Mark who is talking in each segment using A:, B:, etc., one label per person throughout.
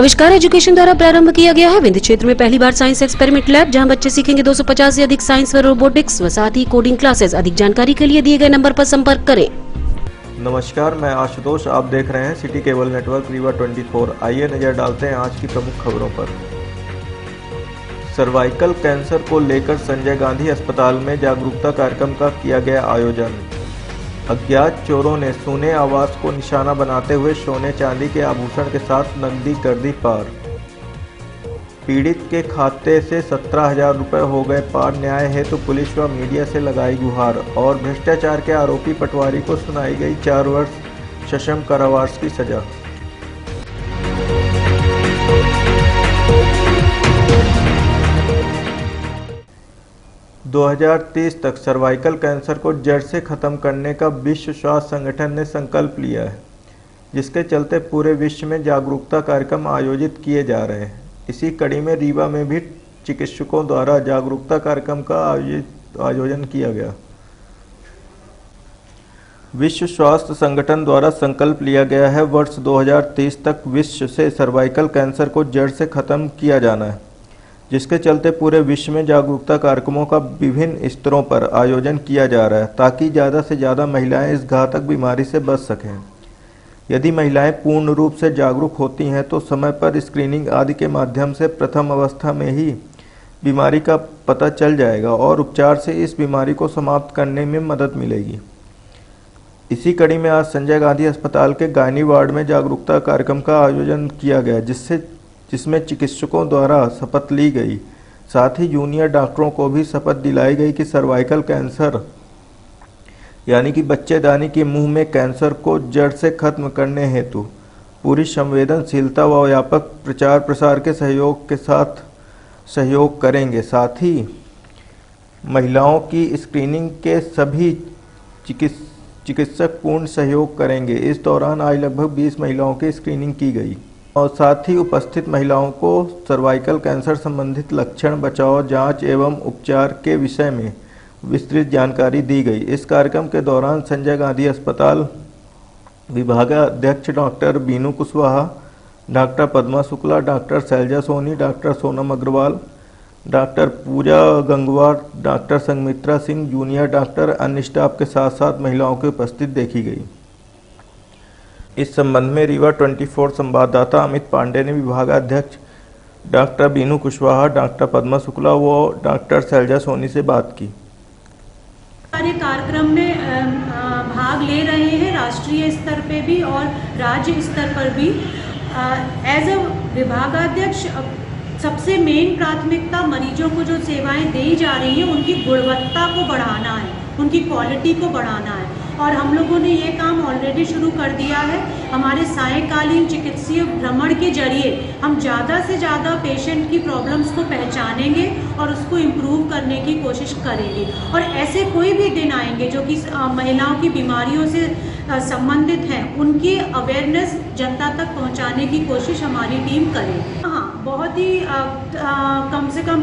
A: आविष्कार एजुकेशन द्वारा प्रारंभ किया गया है विंध्य क्षेत्र में पहली बार साइंस एक्सपेरिमेंट लैब, जहां बच्चे सीखेंगे 250 से अधिक साइंस व रोबोटिक्स व साथ ही कोडिंग क्लासेस। अधिक जानकारी के लिए दिए गए नंबर पर संपर्क करें।
B: नमस्कार, मैं आशुतोष। आप देख रहे हैं सिटी केबल नेटवर्क रीवा 24। आइए नजर डालते हैं आज की प्रमुख खबरों पर। सर्वाइकल कैंसर को लेकर संजय गांधी अस्पताल में जागरूकता कार्यक्रम का किया गया आयोजन। अज्ञात चोरों ने सोने आवास को निशाना बनाते हुए सोने चांदी के आभूषण के साथ नकदी कर दी पार। पीड़ित के खाते से 17,000 रुपये हो गए पार। न्याय हेतु पुलिस व मीडिया से लगाई गुहार। और भ्रष्टाचार के आरोपी पटवारी को सुनाई गई 4 वर्ष सश्रम कारावास की सजा। – 2030 तक सर्वाइकल कैंसर को जड़ से खत्म करने का विश्व स्वास्थ्य संगठन ने संकल्प लिया है, जिसके चलते पूरे विश्व में जागरूकता कार्यक्रम आयोजित किए जा रहे हैं। इसी कड़ी में रीवा में भी चिकित्सकों द्वारा जागरूकता कार्यक्रम का आयोजन किया गया। विश्व स्वास्थ्य संगठन द्वारा संकल्प लिया गया है वर्ष 2030 तक विश्व से सर्वाइकल कैंसर को जड़ से खत्म किया जाना है, जिसके चलते पूरे विश्व में जागरूकता कार्यक्रमों का विभिन्न स्तरों पर आयोजन किया जा रहा है, ताकि ज़्यादा से ज़्यादा महिलाएं इस घातक बीमारी से बच सकें। यदि महिलाएं पूर्ण रूप से जागरूक होती हैं तो समय पर स्क्रीनिंग आदि के माध्यम से प्रथम अवस्था में ही बीमारी का पता चल जाएगा और उपचार से इस बीमारी को समाप्त करने में मदद मिलेगी। इसी कड़ी में आज संजय गांधी अस्पताल के गायनी वार्ड में जागरूकता कार्यक्रम का आयोजन किया गया, जिसमें चिकित्सकों द्वारा शपथ ली गई। साथ ही जूनियर डॉक्टरों को भी शपथ दिलाई गई कि सर्वाइकल कैंसर यानी कि बच्चेदानी के मुंह में कैंसर को जड़ से खत्म करने हेतु पूरी संवेदनशीलता व व्यापक प्रचार प्रसार के साथ सहयोग करेंगे। साथ ही महिलाओं की स्क्रीनिंग के सभी चिकित्सक पूर्ण सहयोग करेंगे। इस दौरान आज लगभग 20 महिलाओं की स्क्रीनिंग की गई और साथ ही उपस्थित महिलाओं को सर्वाइकल कैंसर संबंधित लक्षण, बचाव, जांच एवं उपचार के विषय में विस्तृत जानकारी दी गई। इस कार्यक्रम के दौरान संजय गांधी अस्पताल विभागाध्यक्ष doctor Binu Kushwaha, doctor Padma Shukla, doctor Shailja Soni, doctor Sonam Agarwal, doctor Pooja Gangwar, doctor Sanghamitra Singh, junior doctor, अन्य स्टाफ के साथ साथ महिलाओं की उपस्थिति देखी गई। इस संबंध में रीवा 24 संवाददाता अमित पांडे ने विभागाध्यक्ष डॉक्टर बीनू कुशवाहा, डॉक्टर पद्मा शुक्ला व डॉक्टर शैलजा सोनी से बात की।
C: सारे कार्यक्रम में भाग ले रहे हैं, राष्ट्रीय स्तर पे भी और राज्य स्तर पर भी। एज अ विभागाध्यक्ष सबसे मेन प्राथमिकता मरीजों को जो सेवाएं दी जा रही हैं उनकी गुणवत्ता को बढ़ाना है, उनकी क्वालिटी को बढ़ाना है। और हम लोगों ने ये काम ऑलरेडी शुरू कर दिया है। हमारे सायंकालीन चिकित्सीय भ्रमण के जरिए हम ज़्यादा से ज़्यादा पेशेंट की प्रॉब्लम्स को पहचानेंगे और उसको इम्प्रूव करने की कोशिश करेंगे। और ऐसे कोई भी दिन आएंगे जो कि महिलाओं की बीमारियों से संबंधित हैं, उनकी अवेयरनेस जनता तक पहुंचाने की कोशिश हमारी टीम करेगी। हाँ, बहुत ही कम से कम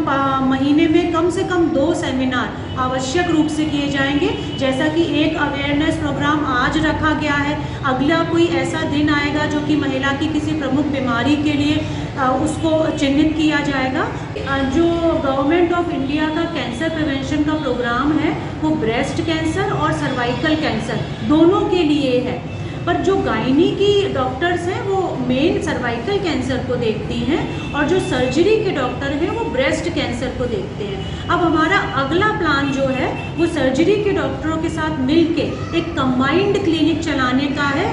C: महीने में कम से कम 2 सेमिनार आवश्यक रूप से किए जाएंगे। जैसा कि एक अवेयरनेस प्रोग्राम आज रखा गया है, अगला कोई ऐसा दिन आएगा जो कि महिला की किसी प्रमुख बीमारी के लिए उसको चिन्हित किया जाएगा। जो गवर्नमेंट ऑफ इंडिया का कैंसर प्रिवेंशन का प्रोग्राम है वो ब्रेस्ट कैंसर और सर्वाइकल कैंसर दोनों के लिए है, पर जो गायनी की डॉक्टर्स हैं वो मेन सर्वाइकल कैंसर को देखती हैं और जो सर्जरी के डॉक्टर हैं वो ब्रेस्ट कैंसर को देखते हैं। अब हमारा अगला प्लान जो है वो सर्जरी के डॉक्टरों के साथ मिलके एक कंबाइंड क्लिनिक चलाने का है,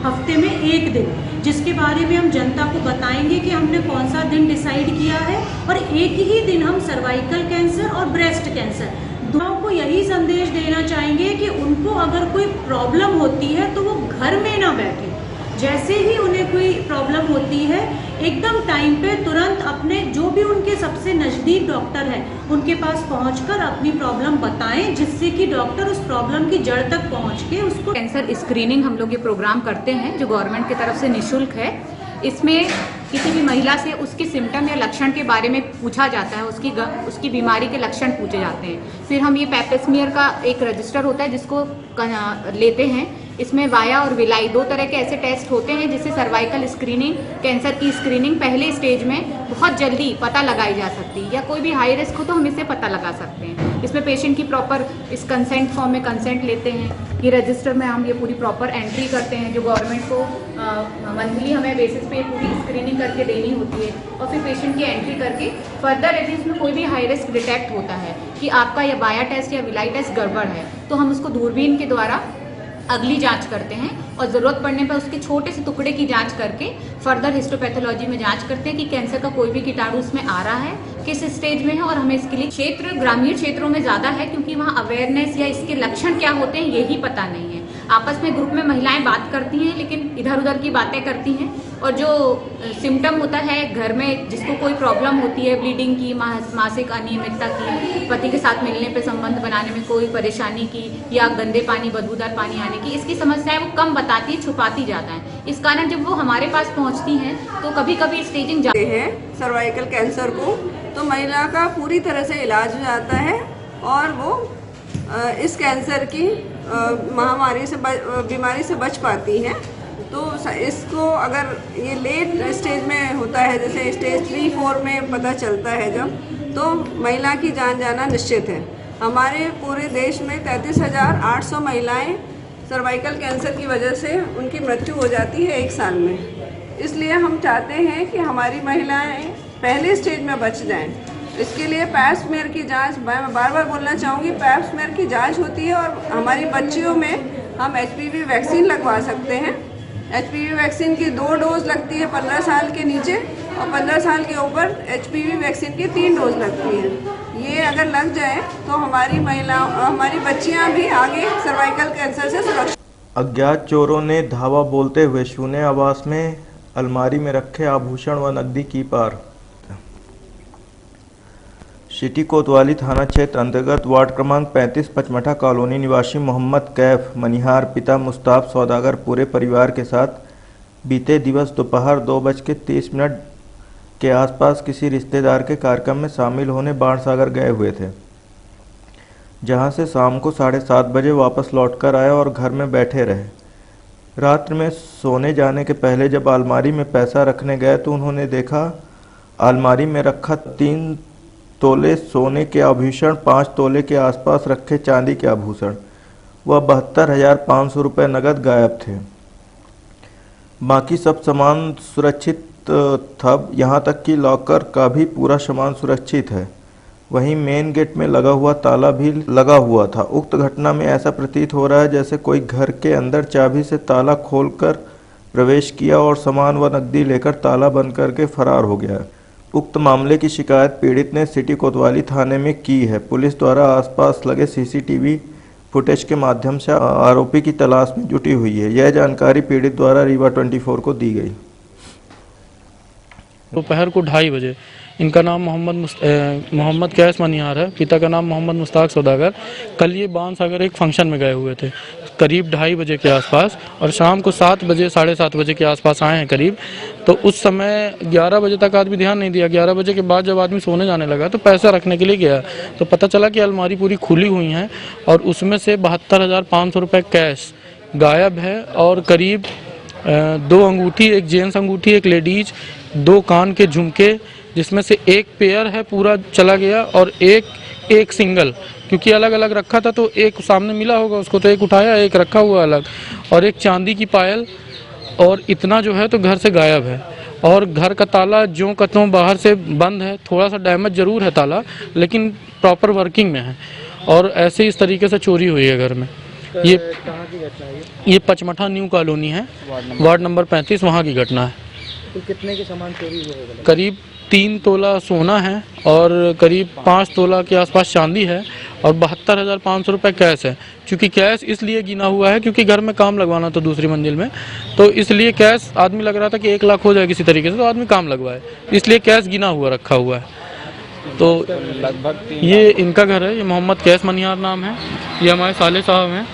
C: हफ्ते में 1 दिन, जिसके बारे में हम जनता को बताएंगे कि हमने कौन सा दिन डिसाइड किया है। और एक ही दिन हम सर्वाइकल कैंसर और ब्रेस्ट कैंसर दोनों को यही संदेश देना चाहेंगे कि उनको अगर कोई प्रॉब्लम होती है तो वो घर में ना बैठे, जैसे ही उन्हें कोई प्रॉब्लम होती है एकदम टाइम पे तुरंत अपने जो भी उनके सबसे नज़दीक डॉक्टर हैं उनके पास पहुंचकर अपनी प्रॉब्लम बताएं, जिससे कि डॉक्टर उस प्रॉब्लम की जड़ तक पहुंच के उसको।
D: कैंसर स्क्रीनिंग हम लोग ये प्रोग्राम करते हैं जो गवर्नमेंट की तरफ से निःशुल्क है। इसमें किसी भी महिला से उसके सिम्टम या लक्षण के बारे में पूछा जाता है, उसकी बीमारी के लक्षण पूछे जाते हैं। फिर हम ये पेप स्मीयर का एक रजिस्टर होता है जिसको लेते हैं, इसमें वाया और विलाई 2 तरह के ऐसे टेस्ट होते हैं जिससे सर्वाइकल स्क्रीनिंग, कैंसर की स्क्रीनिंग पहले स्टेज में बहुत जल्दी पता लगाई जा सकती है, या कोई भी हाई रिस्क हो तो हम इसे पता लगा सकते हैं। इसमें पेशेंट की प्रॉपर इस कंसेंट फॉर्म में कंसेंट लेते हैं, ये रजिस्टर में हम ये पूरी प्रॉपर एंट्री करते हैं जो गवर्नमेंट को मंथली हमें बेसिस पे पूरी स्क्रीनिंग करके देनी होती है, और फिर पेशेंट की एंट्री करके फर्दर यदि इसमें कोई भी हाई रिस्क डिटेक्ट होता है कि आपका या बाया टेस्ट या विलाई टेस्ट गड़बड़ है तो हम उसको दूरबीन के द्वारा अगली जांच करते हैं, और ज़रूरत पड़ने पर उसके छोटे से टुकड़े की जांच करके फर्दर हिस्टोपैथोलॉजी में जांच करते हैं कि कैंसर का कोई भी कीटाणु उसमें आ रहा है, किस स्टेज में है, और हमें इसके लिए क्षेत्र ग्रामीण क्षेत्रों में ज़्यादा है क्योंकि वहाँ अवेयरनेस या इसके लक्षण क्या होते हैं यही पता नहीं है। आपस में ग्रुप में महिलाएं बात करती हैं लेकिन इधर उधर की बातें करती हैं, और जो सिम्टम होता है घर में जिसको कोई प्रॉब्लम होती है ब्लीडिंग की, मासिक अनियमितता की, पति के साथ मिलने पे संबंध बनाने में कोई परेशानी की, या गंदे पानी बदबूदार पानी आने की, इसकी समस्याएं वो कम बताती है, छुपाती ज़्यादा है। इस कारण जब वो हमारे पास पहुंचती हैं तो कभी कभी स्टेजिंग
E: जाते हैं सर्वाइकल कैंसर को, तो महिला का पूरी तरह से इलाज हो जाता है और वो इस कैंसर की महामारी से बीमारी से बच पाती हैं। तो इसको अगर ये लेट स्टेज में होता है, जैसे स्टेज 3-4 में पता चलता है जब, तो महिला की जान जाना निश्चित है। हमारे पूरे देश में 33,800 महिलाएं सर्वाइकल कैंसर की वजह से उनकी मृत्यु हो जाती है 1 साल में। इसलिए हम चाहते हैं कि हमारी महिलाएं पहले स्टेज में बच जाएं। इसके लिए पैप स्मेयर की जांच, मैं बार बार बोलना चाहूँगी, पैप स्मेयर की जांच होती है, और हमारी बच्चियों में हम HPV वैक्सीन लगवा सकते हैं। HPV वैक्सीन की 2 डोज लगती है 15 साल के नीचे, और 15 साल के ऊपर HPV वैक्सीन की 3 डोज लगती है। ये अगर लग जाए तो हमारी बच्चियां भी आगे सर्वाइकल कैंसर से सुरक्षित।
B: अज्ञात चोरों ने धावा बोलते हुए शून्य आवास में अलमारी में रखे आभूषण व नकदी की पार। सिटी कोतवाली थाना क्षेत्र अंतर्गत वार्ड क्रमांक 35 पचमठा कॉलोनी निवासी मोहम्मद कैफ मनिहार पिता मुस्ताफ सौदागर पूरे परिवार के साथ बीते दिवस दोपहर 2:30 के आसपास किसी रिश्तेदार के कार्यक्रम में शामिल होने बाणसागर गए हुए थे, जहां से शाम को 7:30 बजे वापस लौटकर आए और घर में बैठे रहे। रात्रि में सोने जाने के पहले जब अलमारी में पैसा रखने गए तो उन्होंने देखा अलमारी में रखा 3 तोले सोने के आभूषण, 5 तोले के आसपास रखे चांदी के आभूषण व 72,500 रुपये नगद गायब थे। बाकी सब सामान सुरक्षित था, यहाँ तक कि लॉकर का भी पूरा सामान सुरक्षित है। वहीं मेन गेट में लगा हुआ ताला भी लगा हुआ था। उक्त घटना में ऐसा प्रतीत हो रहा है जैसे कोई घर के अंदर चाबी से ताला खोलकर प्रवेश किया और सामान व नकदी लेकर ताला बंद करके फरार हो गया। उक्त मामले की शिकायत पीड़ित ने सिटी कोतवाली थाने में की है। पुलिस द्वारा आसपास लगे CCTV फुटेज के माध्यम से आरोपी की तलाश में जुटी हुई है। यह जानकारी पीड़ित द्वारा रीवा 24 को दी गई।
F: दोपहर को 2:30 बजे इनका नाम मोहम्मद कैस मनिहार है, पिता का नाम मोहम्मद मुस्ताक सौदागर। कल ये बाणसागर एक फंक्शन में गए हुए थे करीब 2:30 बजे के आसपास, और शाम को 7 बजे 7:30 बजे के आसपास आए हैं करीब। तो उस समय 11 बजे तक आदमी ध्यान नहीं दिया। 11 बजे के बाद जब आदमी सोने जाने लगा तो पैसा रखने के लिए गया तो पता चला कि अलमारी पूरी खुली हुई है और उसमें से 72,500 रुपये कैश गायब है, और करीब 2 अंगूठी, एक जेंट्स अंगूठी, एक लेडीज, 2 कान के झुमके जिसमें से एक पेयर है पूरा चला गया और एक सिंगल, क्योंकि अलग अलग रखा था तो एक सामने मिला होगा उसको तो एक उठाया, एक रखा हुआ अलग, और एक चांदी की पायल, और इतना जो है तो घर से गायब है। और घर का ताला ज्यों का त्यों बाहर से बंद है, थोड़ा सा डैमेज जरूर है ताला लेकिन प्रॉपर वर्किंग में है। और ऐसे इस तरीके से चोरी हुई है घर में। ये कहाँ की घटना है? ये पचमठा न्यू कॉलोनी है, वार्ड नंबर 35, वहाँ की घटना है।
G: तो कितने के सामान चोरी हुए?
F: करीब 3 तोला सोना है और करीब 5 तोला के आसपास चांदी है और 72,500 रुपये कैश है। क्योंकि कैश इसलिए गिना हुआ है क्योंकि घर में काम लगवाना था दूसरी मंजिल में, तो इसलिए कैश आदमी लग रहा था कि 1 लाख हो जाए किसी तरीके से, तो आदमी काम लगवाए, इसलिए कैश गिना हुआ रखा हुआ है। तो
G: लगभग
F: ये इनका घर है, ये मोहम्मद कैस मनिहार नाम है, ये हमारे साले साहब हैं।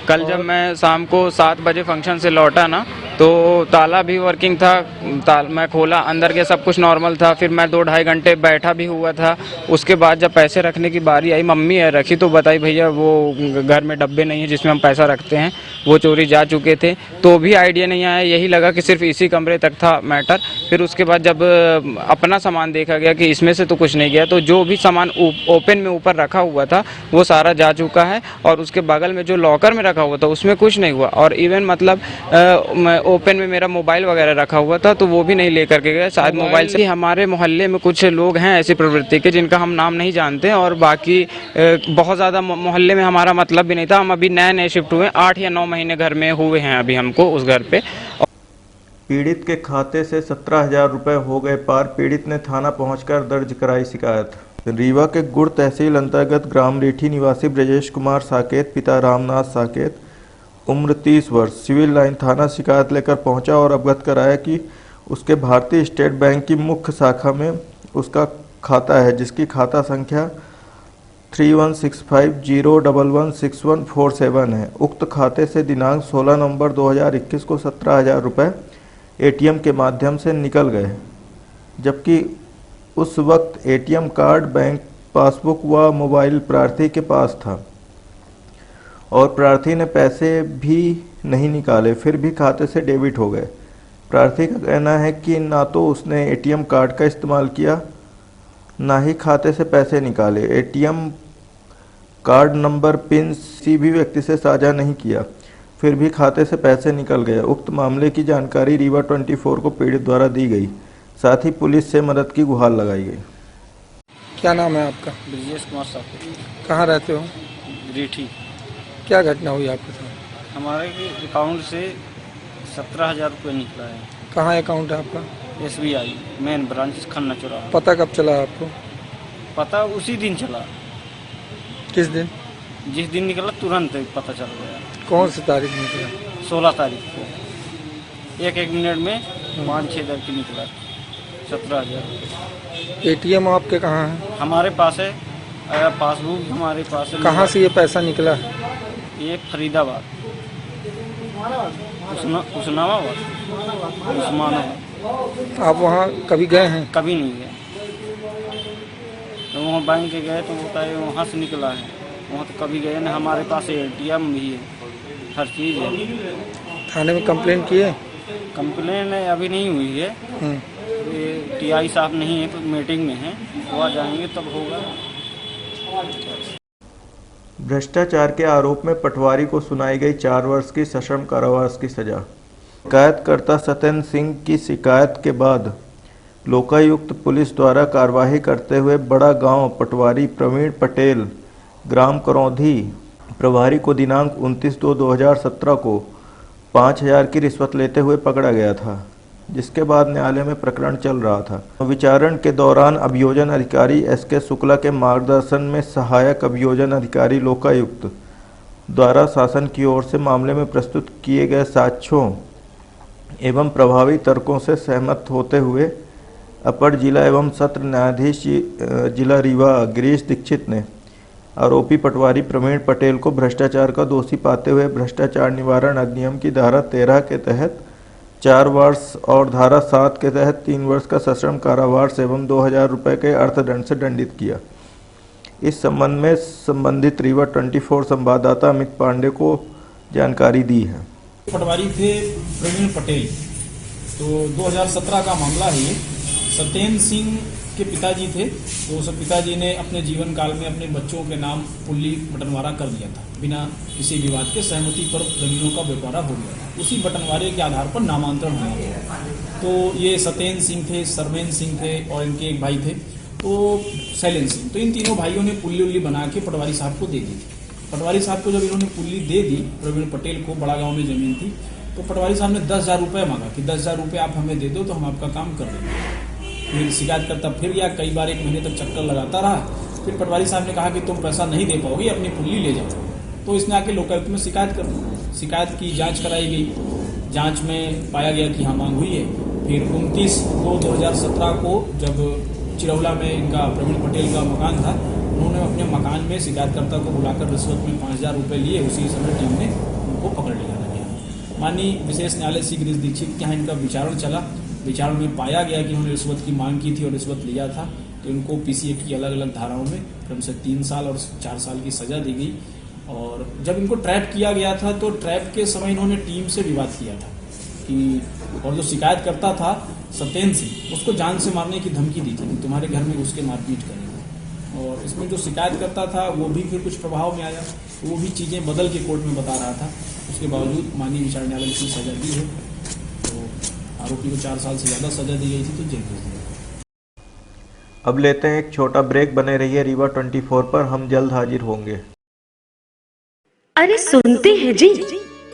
G: कल जब मैं शाम को 7 बजे फंक्शन से लौटा ना,
H: तो ताला भी वर्किंग था, मैं खोला, अंदर के सब कुछ नॉर्मल था। फिर मैं 2-2.5 घंटे बैठा भी हुआ था। उसके बाद जब पैसे रखने की बारी आई, मम्मी है रखी, तो बताई भैया वो घर में डब्बे नहीं है जिसमें हम पैसा रखते हैं, वो चोरी जा चुके थे। तो भी आइडिया नहीं आया, यही लगा कि सिर्फ इसी कमरे तक था मैटर। फिर उसके बाद जब अपना सामान देखा गया कि इसमें से तो कुछ नहीं गया, तो जो भी सामान ओपन में ऊपर रखा हुआ था वो सारा जा चुका है, और उसके बगल में जो लॉकर में रखा हुआ था उसमें कुछ नहीं हुआ। और इवन मतलब ओपन में मेरा मोबाइल वगैरह रखा हुआ था तो वो भी नहीं लेकर के गए। शायद मोबाइल से हमारे मोहल्ले में कुछ लोग हैं ऐसी प्रवृत्ति के, जिनका हम नाम नहीं जानते, और बाकी बहुत ज़्यादा मोहल्ले में हमारा मतलब भी नहीं था। हम अभी नए शिफ्ट हुए, 8 या 9 महीने घर में हुए हैं अभी हमको उस घर पे।
B: पीड़ित के खाते से 17,000 रुपये हो गए पार, पीड़ित ने थाना पहुंचकर दर्ज कराई शिकायत। रीवा के गुड़ तहसील अंतर्गत ग्राम रेठी निवासी ब्रजेश कुमार साकेत, पिता रामनाथ साकेत, उम्र 30 वर्ष, सिविल लाइन थाना शिकायत लेकर पहुंचा और अवगत कराया कि उसके भारतीय स्टेट बैंक की मुख्य शाखा में उसका खाता है, जिसकी खाता संख्या 316501116147 है। उक्त खाते से दिनांक 16 नवंबर 2021 को 17,000 रुपये एटीएम के माध्यम से निकल गए, जबकि उस वक्त एटीएम कार्ड, बैंक पासबुक व मोबाइल प्रार्थी के पास था और प्रार्थी ने पैसे भी नहीं निकाले, फिर भी खाते से डेबिट हो गए। प्रार्थी का कहना है कि ना तो उसने एटीएम कार्ड का इस्तेमाल किया, ना ही खाते से पैसे निकाले। एटीएम कार्ड नंबर, पिन किसी भी व्यक्ति से साझा नहीं किया, फिर भी खाते से पैसे निकल गए। उक्त मामले की जानकारी रीवा 24 को पीड़ित द्वारा दी गई, साथ ही पुलिस से मदद की गुहार लगाई गई।
G: क्या नाम है आपका?
I: ब्रजेश कुमार साहब।
G: कहाँ रहते हो?
I: रेठी।
G: क्या घटना हुई आपके साथ?
I: हमारे अकाउंट से 17,000 रुपये निकला है।
G: कहाँ अकाउंट है आपका?
I: SBI मेन ब्रांच, खन्ना चौराहा।
G: पता कब चला आपको?
I: पता उसी दिन चला,
G: किस दिन?
I: जिस दिन निकला तुरंत पता चल गया।
G: कौन सी तारीख में निकला?
I: 16 तारीख को 1-1 मिनट में 5-6 हज़ार की निकला, 17,000।
G: एटीएम आपके कहाँ है?
I: हमारे पास है, पासबुक हमारे पास है।
G: कहाँ से ये पैसा निकला?
I: ये फरीदाबाद, उस्मानाबाद।
G: आप वहाँ कभी गए हैं?
I: कभी नहीं गए। तो वहाँ बैंक के गए तो होता है वहाँ से निकला है, वहाँ तो कभी गए ना। हमारे पास एटीएम भी है, हर चीज़ है।
G: थाने में कंप्लेन किए?
I: कंप्लेन अभी नहीं हुई है, ये TI साहब नहीं है तो मीटिंग में है, वो आ जाएंगे तब होगा।
B: भ्रष्टाचार के आरोप में पटवारी को सुनाई गई 4 वर्ष की सश्रम कारावास की सजा। शिकायतकर्ता सत्येंद्र सिंह की शिकायत के बाद लोकायुक्त पुलिस द्वारा कार्यवाही करते हुए बड़ा गांव पटवारी प्रवीण पटेल, ग्राम करौंधी प्रभारी को दिनांक 29/2/2017 को 5,000 की रिश्वत लेते हुए पकड़ा गया था, जिसके बाद न्यायालय में प्रकरण चल रहा था। विचारण के दौरान अभियोजन अधिकारी SK शुक्ला के मार्गदर्शन में सहायक अभियोजन अधिकारी लोकायुक्त द्वारा शासन की ओर से मामले में प्रस्तुत किए गए साक्ष्यों एवं प्रभावी तर्कों से सहमत होते हुए अपर जिला एवं सत्र न्यायाधीश जिला रीवा गिरीश दीक्षित ने आरोपी पटवारी प्रवीण पटेल को भ्रष्टाचार का दोषी पाते हुए भ्रष्टाचार निवारण अधिनियम की धारा 13 के तहत 4 वर्ष और धारा 7 के तहत 3 वर्ष का सश्रम कारावास एवं 2,000 रुपये के अर्थदंड से दंडित किया। इस संबंध में संबंधित रीवा 24 संवाददाता अमित पांडे को जानकारी दी है।
J: पटवारी थे प्रवीण पटेल, तो 2017 का मामला है ये। सत्येंद्र सिंह के पिताजी थे, तो सब पिताजी ने अपने जीवन काल में अपने बच्चों के नाम पुल्ली बटनवारा कर दिया था, बिना किसी विवाद के सहमति पर जमीनों का बंटवारा हो गया था। उसी बटनवारे के आधार पर नामांतरण हुआ गया। तो ये सत्येंद्र सिंह थे, सरमेंद्र सिंह थे और इनके एक भाई थे तो शैलेंद्र सिंह। तो इन तीनों भाइयों ने पुल्ली उल्ली बना के पटवारी साहब को दे दी थी। पटवारी साहब को जब इन्होंने पुल्ली दे दी, प्रवीण पटेल को, बड़ा गाँव में जमीन थी, तो पटवारी साहब ने 10,000 रुपये मांगा कि 10,000 रुपये आप हमें दे दो तो हम आपका काम कर देंगे। फिर शिकायत करता फिर गया, कई बार 1 महीने तक चक्कर लगाता रहा। फिर पटवारी साहब ने कहा कि तुम पैसा नहीं दे पाओगे, अपनी पुल्ली ले जाओ। तो इसने आके लोकायुक्त में शिकायत कर दी। शिकायत की जांच कराई गई, जांच में पाया गया कि हाँ मांग हुई है। फिर 29/2/2017 को जब चिरौला में इनका प्रवीण पटेल का मकान था, उन्होंने अपने मकान में शिकायतकर्ता को बुलाकर रिश्वत में 5,000 रुपये लिए। उसी समय टीम ने उनको पकड़ लिया गया। माननीय विशेष न्यायालय श्री गिरीश दीक्षित के यहाँ इनका विचारण चला। विचारण में पाया गया कि उन्होंने रिश्वत की मांग की थी और रिश्वत लिया था, तो इनको पीसी एक्ट की अलग अलग धाराओं में क्रम से 3 साल और 4 साल की सजा दी गई। और जब इनको ट्रैप किया गया था तो ट्रैप के समय इन्होंने टीम से विवाद किया था कि, और जो शिकायत करता था सत्येंद्र सिंह, उसको जान से मारने की धमकी दी थी कि तुम्हारे घर में घुस के मारपीट करेंगे। और इसमें जो शिकायत करता था वो भी फिर कुछ प्रभाव में आया, तो वो भी चीज़ें बदल के कोर्ट में बता रहा था। उसके बावजूद माननीय विचारण न्यायालय ने सजा दी है, तो आरोपी को 4 साल से ज़्यादा सजा दी गई थी, तो जेल भेज दिया।
B: अब लेते हैं एक छोटा ब्रेक, बने रहिए रीवा 24 पर, हम जल्द हाजिर होंगे।
A: अरे सुनते हैं जी,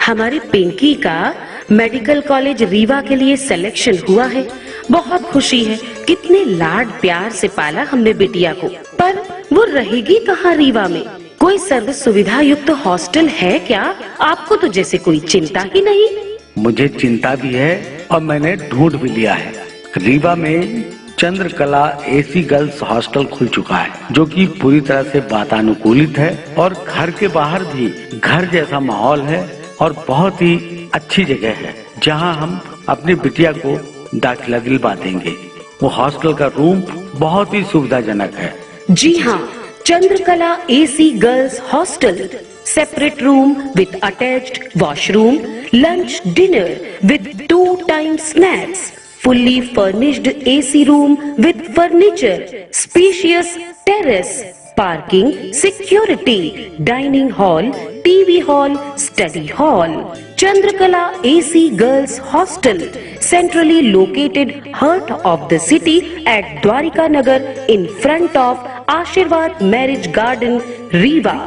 A: हमारी पिंकी का मेडिकल कॉलेज रीवा के लिए सिलेक्शन हुआ है। बहुत खुशी है, कितने लाड प्यार से पाला हमने बिटिया को। पर वो रहेगी कहाँ रीवा में? कोई सर्व सुविधा युक्त हॉस्टल है क्या? आपको तो जैसे कोई चिंता ही नहीं।
K: मुझे चिंता भी है और मैंने ढूंढ भी लिया है। रीवा में चंद्रकला एसी गर्ल्स हॉस्टल खुल चुका है, जो कि पूरी तरह से वातानुकूलित है और घर के बाहर भी घर जैसा माहौल है और बहुत ही अच्छी जगह है, जहां हम अपनी बिटिया को दाखिला दिलवा देंगे। वो हॉस्टल का रूम बहुत ही सुविधाजनक है।
A: जी हाँ, Chandrakala AC girls hostel, separate room with attached washroom, lunch dinner with 2 time snacks, fully furnished AC room with furniture, spacious terrace, parking, security, dining hall, TV hall, study hall. Chandrakala AC Girls Hostel, centrally located heart of the city at Dwarika Nagar in front of Ashirwad Marriage Garden, Rewa.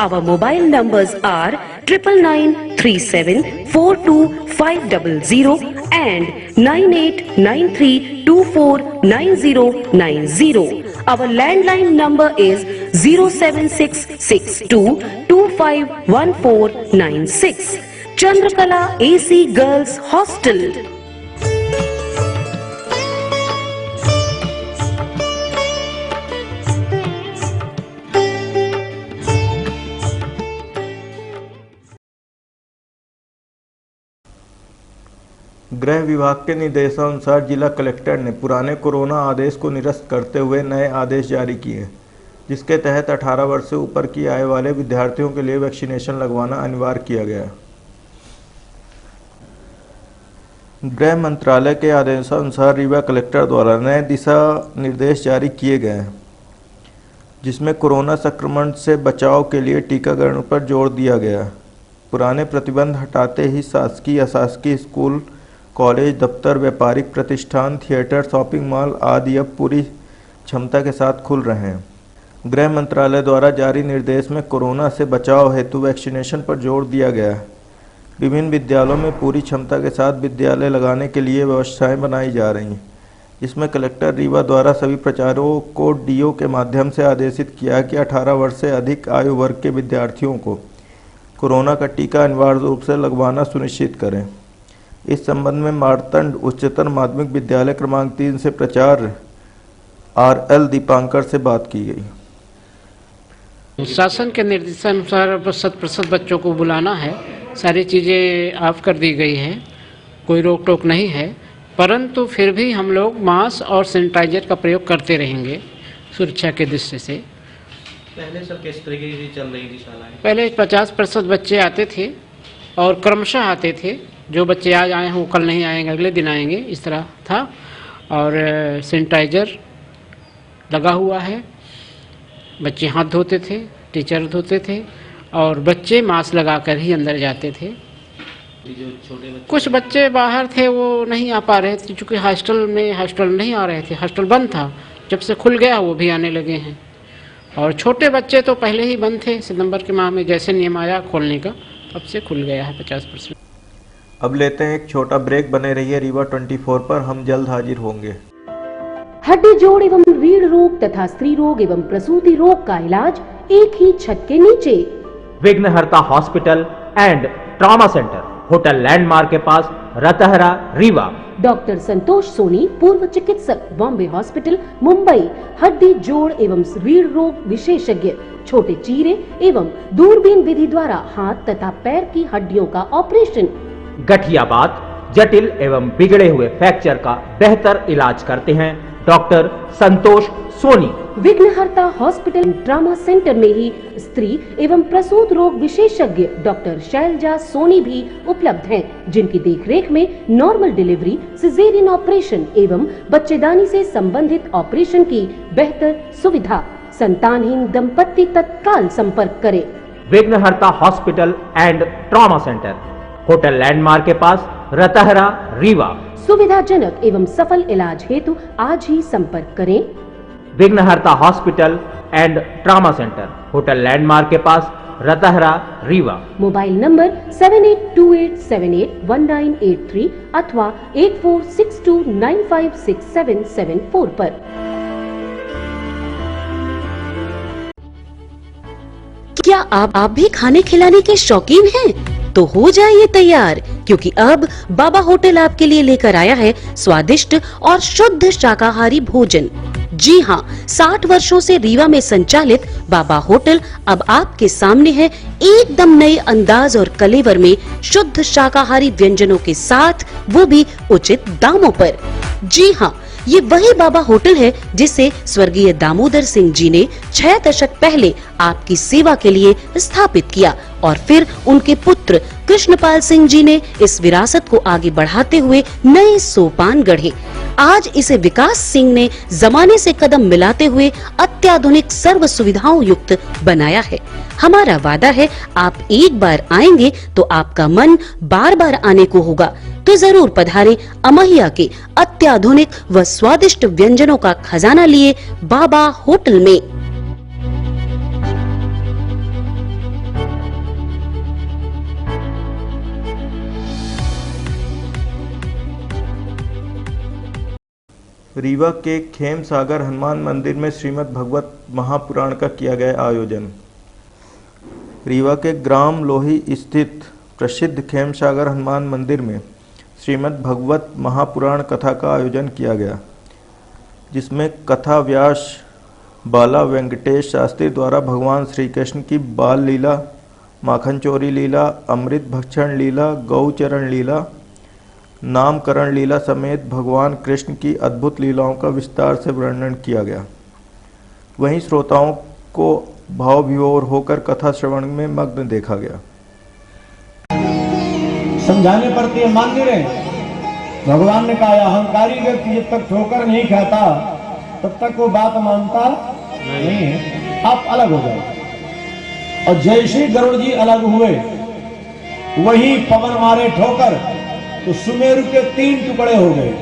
A: Our mobile numbers are 9937425500 and 9893249090. Our landline number is 07662251496. Chandrakala AC Girls Hostel.
B: गृह विभाग के निर्देशानुसार जिला collector ने पुराने corona आदेश को निरस्त करते हुए नए आदेश जारी किए, जिसके तहत 18 वर्ष से ऊपर की आयु वाले विद्यार्थियों के लिए वैक्सीनेशन लगवाना अनिवार्य किया गया। गृह मंत्रालय के आदेशानुसार रीवा कलेक्टर द्वारा नए दिशा निर्देश जारी किए गए हैं, जिसमें कोरोना संक्रमण से बचाव के लिए टीकाकरण पर जोर दिया गया। पुराने प्रतिबंध हटाते ही शासकीय अशासकीय स्कूल, कॉलेज, दफ्तर, व्यापारिक प्रतिष्ठान, थिएटर, शॉपिंग मॉल आदि अब पूरी क्षमता के साथ खुल रहे हैं। गृह मंत्रालय द्वारा जारी निर्देश में कोरोना से बचाव हेतु वैक्सीनेशन पर जोर दिया गया है। विभिन्न विद्यालयों में पूरी क्षमता के साथ विद्यालय लगाने के लिए व्यवस्थाएं बनाई जा रही हैं, जिसमें कलेक्टर रीवा द्वारा सभी प्रचारकों को डीओ के माध्यम से आदेशित किया कि 18 वर्ष से अधिक आयु वर्ग के विद्यार्थियों को कोरोना का टीका अनिवार्य रूप से लगवाना सुनिश्चित करें। इस संबंध में मारतंड उच्चतर माध्यमिक विद्यालय क्रमांक 3 से प्राचार्य RL दीपांकर से बात की गई।
L: शासन के निर्देशानुसार 100% बच्चों को बुलाना है। सारी चीज़ें ऑफ कर दी गई है, कोई रोक टोक नहीं है, परंतु फिर भी हम लोग मास्क और सैनिटाइजर का प्रयोग करते रहेंगे सुरक्षा के दृष्टि से।
M: पहले सर किस तरीके की चल रही थी शालाएं?
L: पहले 50% बच्चे आते थे और क्रमशः आते थे। जो बच्चे आज आए हैं वो कल नहीं आएंगे, अगले दिन आएंगे, इस तरह था। और सैनिटाइजर लगा हुआ है, बच्चे हाथ धोते थे, टीचर धोते थे और बच्चे मास्क लगाकर ही अंदर जाते थे।
M: जो छोटे बच्चे,
L: कुछ बच्चे बाहर थे वो नहीं आ पा रहे थे, क्योंकि हॉस्टल नहीं आ रहे थे, हॉस्टल बंद था। जब से खुल गया वो भी आने लगे हैं। और छोटे बच्चे तो पहले ही बंद थे, सितंबर के माह में जैसे नियम आया खोलने का, तब से खुल गया है 50%।
B: अब लेते हैं एक छोटा ब्रेक, बने रहिए रीवा 24 पर, हम जल्द हाजिर होंगे।
A: हड्डी जोड़ एवं रीढ़ रोग तथा स्त्री रोग एवं प्रसूति रोग का इलाज एक ही छत के नीचे।
N: विघ्नहर्ता hospital and trauma centre, hotel landmark के पास, रतहरा, रीवा।
A: डॉक्टर संतोष सोनी, पूर्व चिकित्सक, बॉम्बे हॉस्पिटल, मुंबई। हड्डी जोड़ एवं रीढ़ रोग विशेषज्ञ, छोटे चीरे एवं दूरबीन विधि द्वारा हाथ तथा पैर की हड्डियों का ऑपरेशन।
N: गठियाबात, जटिल एवं बिगड़े हुए फ्रैक्चर का बेहतर इलाज करते हैं डॉक्टर संतोष सोनी।
A: विघ्नहर्ता हॉस्पिटल ट्रॉमा सेंटर में ही स्त्री एवं प्रसूत रोग विशेषज्ञ डॉक्टर शैलजा सोनी भी उपलब्ध हैं, जिनकी देखरेख में नॉर्मल डिलीवरी, सिजेरियन ऑपरेशन एवं बच्चेदानी से संबंधित ऑपरेशन की बेहतर सुविधा। संतानहीन दंपत्ति तत्काल संपर्क करें।
N: विघ्नहर्ता hospital and trauma centre, hotel landmark के पास, रतहरा, रीवा।
A: सुविधाजनक एवं सफल इलाज हेतु आज ही संपर्क करें।
N: विघ्नहर्ता hospital and trauma centre, hotel landmark के पास, रतहरा, रीवा।
A: मोबाइल नंबर 7828781983 अथवा 8462956774 पर। क्या आप भी खाने खिलाने के शौकीन हैं? तो हो जाइए तैयार, क्योंकि अब बाबा होटल आपके लिए लेकर आया है स्वादिष्ट और शुद्ध शाकाहारी भोजन। जी हाँ, 60 वर्षों से रीवा में संचालित बाबा होटल अब आपके सामने है, एकदम नए अंदाज और कलेवर में शुद्ध शाकाहारी व्यंजनों के साथ, वो भी उचित दामों पर। जी हाँ, ये वही बाबा होटल है जिसे स्वर्गीय दामोदर सिंह जी ने 6 दशक पहले आपकी सेवा के लिए स्थापित किया और फिर उनके पुत्र कृष्णपाल सिंह जी ने इस विरासत को आगे बढ़ाते हुए नए सोपान गढ़े। आज इसे विकास सिंह ने जमाने से कदम मिलाते हुए अत्याधुनिक सर्व सुविधाओं युक्त बनाया है। हमारा वादा है, आप एक बार आएंगे तो आपका मन बार बार आने को होगा। तो जरूर पधारें अमहिया के अत्याधुनिक व स्वादिष्ट व्यंजनों का खजाना लिए बाबा होटल में।
B: रीवा के खेम सागर हनुमान मंदिर में श्रीमद् भगवत महापुराण का किया गया आयोजन। रीवा के ग्राम लोही स्थित प्रसिद्ध खेम सागर हनुमान मंदिर में श्रीमद् भगवत महापुराण कथा का आयोजन किया गया, जिसमें कथा व्यास बाला वेंकटेश शास्त्री द्वारा भगवान श्री कृष्ण की बाल लीला, माखन चोरी लीला, अमृत भक्षण लीला, गौचरण लीला, नामकरण लीला समेत भगवान कृष्ण की अद्भुत लीलाओं का विस्तार से वर्णन किया गया। वहीं श्रोताओं को भाव विभोर होकर कथा श्रवण में मग्न देखा गया।
O: समझाने पर तो ये मान नहीं रहे। भगवान ने कहा अहंकारी व्यक्ति जब तक ठोकर नहीं खाता तब तक वो बात मानता नहीं है, आप अलग हो जाओ। और जैसे गरुड़ जी अलग हुए, वही पवन मारे ठोकर तो सुमेरु के 3 टुकड़े हो गए।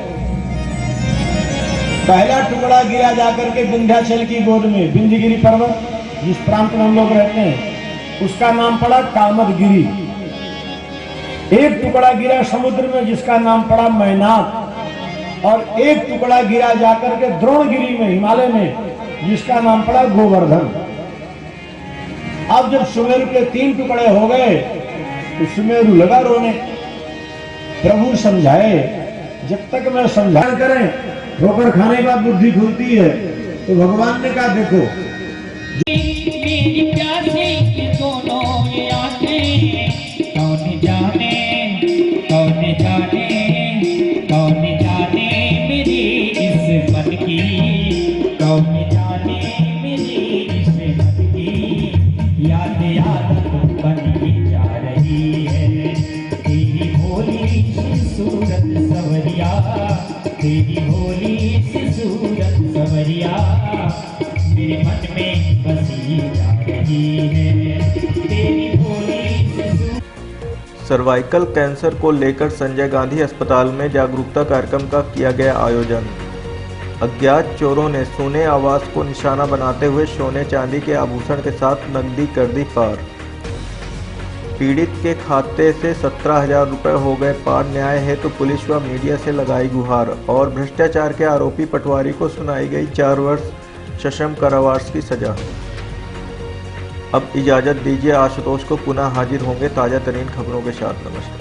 O: पहला टुकड़ा गिरा जाकर के विंध्याचल की गोद में, विंध्यगिरी पर्वत जिस प्रांत में हम लोग रहते हैं, उसका नाम पड़ा कामदगिरी। एक टुकड़ा गिरा समुद्र में जिसका नाम पड़ा मैनाक, और एक टुकड़ा गिरा जाकर के द्रोणगिरी में, हिमालय में, जिसका नाम पड़ा गोवर्धन। अब जब सुमेरु के 3 टुकड़े हो गए तो सुमेरु लगा रोने। प्रभु समझाए, जब तक मैं समझान करें ठोकर खाने के बाद बुद्धि खुलती है। तो भगवान ने कहा देखो, मेरी प्यासे के दोनों आंखें, कौन जाने मेरी इस मन की, कौन जाने मेरी इस मन की, याद बनी जा रही है तेरी भोली सी सूरत सवरिया, तेरी भोली सी सूरत सवरिया मेरे मन में बसी जा रही है तेरी भोली सी।
B: सर्वाइकल कैंसर को लेकर संजय गांधी अस्पताल में जागरूकता कार्यक्रम का किया गया आयोजन। अज्ञात चोरों ने सोने आवास को निशाना बनाते हुए सोने चांदी के आभूषण के साथ नकदी कर दी पार। पीड़ित के खाते से 17,000 रुपये हो गए पार। न्याय हेतु पुलिस व मीडिया से लगाई गुहार। और भ्रष्टाचार के आरोपी पटवारी को सुनाई गई 4 वर्ष सश्रम कारावास की सजा। अब इजाज़त दीजिए, आशुतोष को पुनः हाजिर होंगे ताज़ा तरीन खबरों के साथ। नमस्कार।